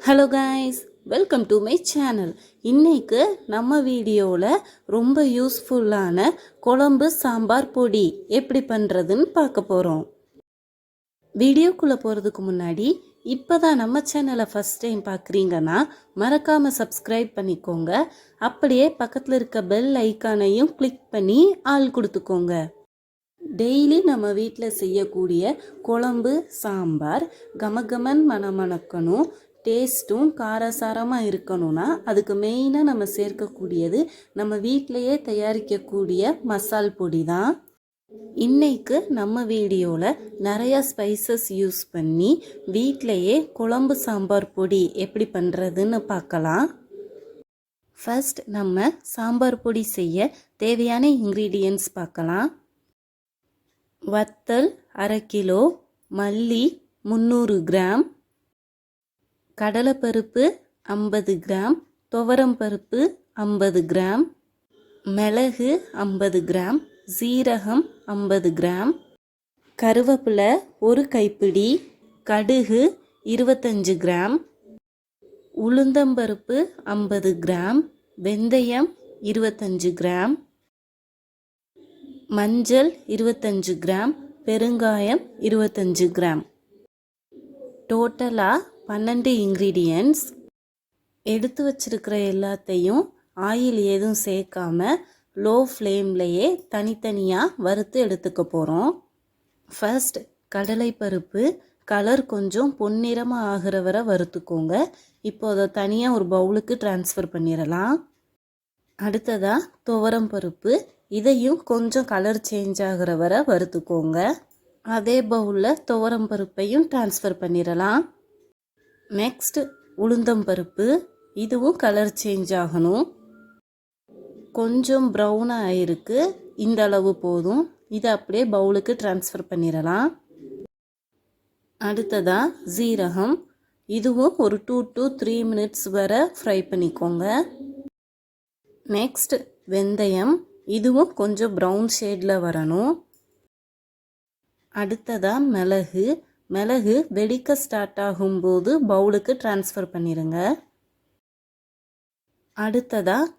Hello guys, welcome to my channel. இன்னைக்கு நம்ம வீடியோவில் ரொம்ப யூஸ்ஃபுல்லான குழம்பு சாம்பார் பொடி எப்படி பண்ணுறதுன்னு பார்க்க போகிறோம். வீடியோக்குள்ளே போகிறதுக்கு முன்னாடி இப்போ தான் நம்ம சேனலை ஃபஸ்ட் டைம் பார்க்குறீங்கன்னா மறக்காமல் சப்ஸ்கிரைப் பண்ணிக்கோங்க. அப்படியே பக்கத்தில் இருக்க பெல் ஐக்கானையும் கிளிக் பண்ணி ஆள் கொடுத்துக்கோங்க. டெய்லி நம்ம வீட்டில் செய்யக்கூடிய குழம்பு சாம்பார் கமகமன் மணமணக்கணும், டேஸ்ட்டும் காரசாரமாக இருக்கணும்னா அதுக்கு மெயினாக நம்ம சேர்க்கக்கூடியது நம்ம வீட்டிலையே தயாரிக்கக்கூடிய மசால் பொடி தான். இன்னைக்கு நம்ம வீடியோவில் நிறையா ஸ்பைசஸ் யூஸ் பண்ணி வீட்டிலையே குழம்பு சாம்பார் பொடி எப்படி பண்ணுறதுன்னு பார்க்கலாம். ஃபர்ஸ்ட் நம்ம சாம்பார் பொடி செய்ய தேவையான இன்க்ரீடியன்ட்ஸ் பார்க்கலாம். வத்தல் 1/2 கிலோ, மல்லி 300 கிராம், கடலைப்பருப்பு 50 கிராம், துவரம்பருப்பு 50 கிராம், மிளகு 50 கிராம், சீரகம் 50 கிராம், கருவேப்பிலை 1 கைப்பிடி, கடுகு 25 கிராம், உளுந்தம்பருப்பு 50 கிராம், வெந்தயம் 25 கிராம், மஞ்சள் 25 கிராம், பெருங்காயம் 25 கிராம். டோட்டலாக 12 இன்க்ரீடியன்ட்ஸ். எடுத்து வச்சிருக்கிற எல்லாத்தையும் ஆயில் எதுவும் சேர்க்காம லோ ஃப்ளேம்லையே தனித்தனியாக வறுத்து எடுத்துக்க போகிறோம். ஃபர்ஸ்ட் கடலைப்பருப்பு கலர் கொஞ்சம் பொன்னிறமாக ஆகிற வரை வறுத்துக்கோங்க. இப்போ அதை தனியாக ஒரு பவுலுக்கு ட்ரான்ஸ்ஃபர் பண்ணிடலாம். அடுத்ததாக துவரம் பருப்பு, இதையும் கொஞ்சம் கலர் சேஞ்ச் ஆகிற வரை வறுத்துக்கோங்க. அதே பவுலில் துவரம் பருப்பையும் ட்ரான்ஸ்ஃபர் பண்ணிடலாம். நெக்ஸ்ட் உளுந்தம்பருப்பு, இதுவும் கலர் சேஞ்ச் ஆகணும். கொஞ்சம் ப்ரௌனாக ஆயிருக்கு, இந்த அளவு போதும். இதை அப்படியே பவுலுக்கு ட்ரான்ஸ்ஃபர் பண்ணிடலாம். அடுத்ததாக சீரகம், இதுவும் ஒரு 2 to 3 மினிட்ஸ் வரை ஃப்ரை பண்ணிக்கோங்க. நெக்ஸ்ட் வெந்தயம், இதுவும் கொஞ்சம் ப்ரௌன் ஷேடில் வரணும். அடுத்ததாக மிளகு வெடிக்க ஸ்டார்ட் ஆகும்போது பவுலுக்கு ட்ரான்ஸ்ஃபர் பண்ணிடுங்க. அடுத்ததாக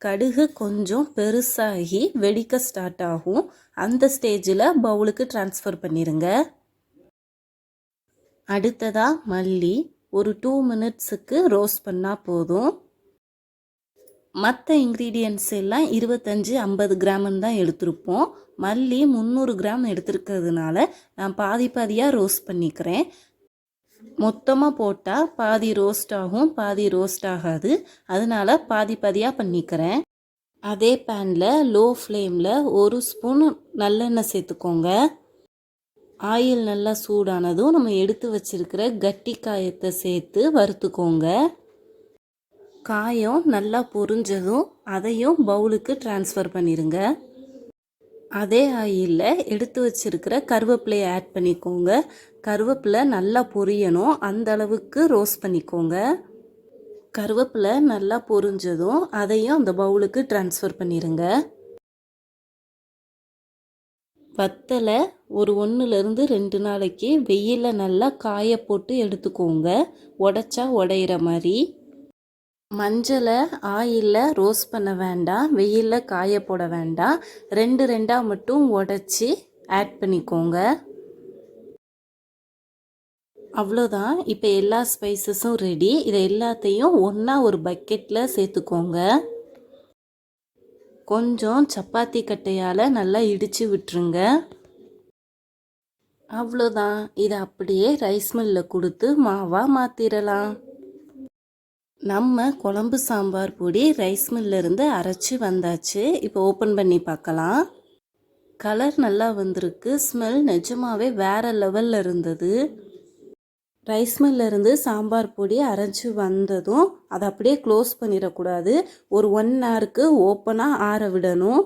கடுகு கொஞ்சம் பெருசாகி வெடிக்க ஸ்டார்ட் ஆகும், அந்த ஸ்டேஜில் பவுலுக்கு ட்ரான்ஸ்ஃபர் பண்ணிடுங்க. அடுத்ததாக மல்லி ஒரு 2 மினிட்ஸுக்கு ரோஸ்ட் பண்ணால் போதும். மற்ற இன்க்ரீடியன்ட்ஸ் எல்லாம் 25-50 கிராம்னு தான் எடுத்திருப்போம். மல்லி 300 கிராம் எடுத்துருக்கிறதுனால நான் பாதியாக ரோஸ்ட் பண்ணிக்கிறேன். மொத்தமாக போட்டால் பாதி ரோஸ்ட் ஆகும், பாதி ரோஸ்ட் ஆகாது. அதனால் பாதியாக பண்ணிக்கிறேன். அதே பேனில் லோ ஃப்ளேமில் 1 ஸ்பூன் நல்லெண்ணெய் சேர்த்துக்கோங்க. ஆயில் நல்லா சூடானதும் நம்ம எடுத்து வச்சிருக்கிற கட்டி காயத்தை சேர்த்து வறுத்துக்கோங்க. காயம் நல்லா பொரிஞ்சதும் அதையும் பவுலுக்கு ட்ரான்ஸ்ஃபர் பண்ணிடுங்க. அதே ஆயிலில் எடுத்து வச்சிருக்கிற கருவேப்பிலையை ஆட் பண்ணிக்கோங்க. கருவேப்பிலை நல்லா பொரியணும், அந்த அளவுக்கு ரோஸ்ட் பண்ணிக்கோங்க. கருவேப்பிலை நல்லா பொரிஞ்சதும் அதையும் அந்த பவுலுக்கு ட்ரான்ஸ்ஃபர் பண்ணிடுங்க. வத்தலை ஒரு 1-2 நாளைக்கு வெயிலில் நல்லா காய போட்டு எடுத்துக்கோங்க, உடைச்சா உடையிற மாதிரி. மஞ்சளை ஆயிலில் ரோஸ்ட் பண்ண வேண்டாம், வெயிலில் காய போட வேண்டாம். 2 மட்டும் உடச்சி ஆட் பண்ணிக்கோங்க. அவ்வளோதான். இப்போ எல்லா ஸ்பைசஸும் ரெடி. இதை எல்லாத்தையும் ஒன்றா ஒரு பக்கெட்டில் சேர்த்துக்கோங்க. கொஞ்சம் சப்பாத்தி கட்டையால் நல்லா இடித்து விட்டுருங்க. அவ்வளோதான். இதை அப்படியே ரைஸ் மில்லில் கொடுத்து மாவாக மாற்றிடலாம். நம்ம குழம்பு சாம்பார் பொடி ரைஸ் மில்லிருந்து அரைச்சி வந்தாச்சு. இப்போ ஓப்பன் பண்ணி பார்க்கலாம். கலர் நல்லா வந்திருக்கு, ஸ்மெல் நிஜமாவே வேறு லெவலில் இருந்தது. ரைஸ் மில்லிருந்து சாம்பார் பொடி அரைச்சி வந்ததும் அதை அப்படியே க்ளோஸ் பண்ணிடக்கூடாது, ஒரு 1 ஹவருக்கு ஓப்பனாக ஆற விடணும்.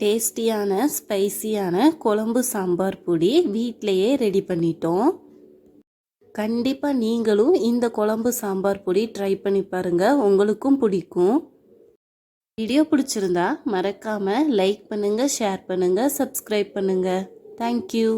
டேஸ்டியான ஸ்பைசியான குழம்பு சாம்பார் பொடி வீட்டிலையே ரெடி பண்ணிட்டோம். கண்டிப்பாக நீங்களும் இந்த குழம்பு சாம்பார் பொடி ட்ரை பண்ணி பாருங்கள், உங்களுக்கும் பிடிக்கும். வீடியோ பிடிச்சிருந்தா மறக்காமல் லைக் பண்ணுங்கள், ஷேர் பண்ணுங்கள், சப்ஸ்கிரைப் பண்ணுங்கள். தேங்க்யூ.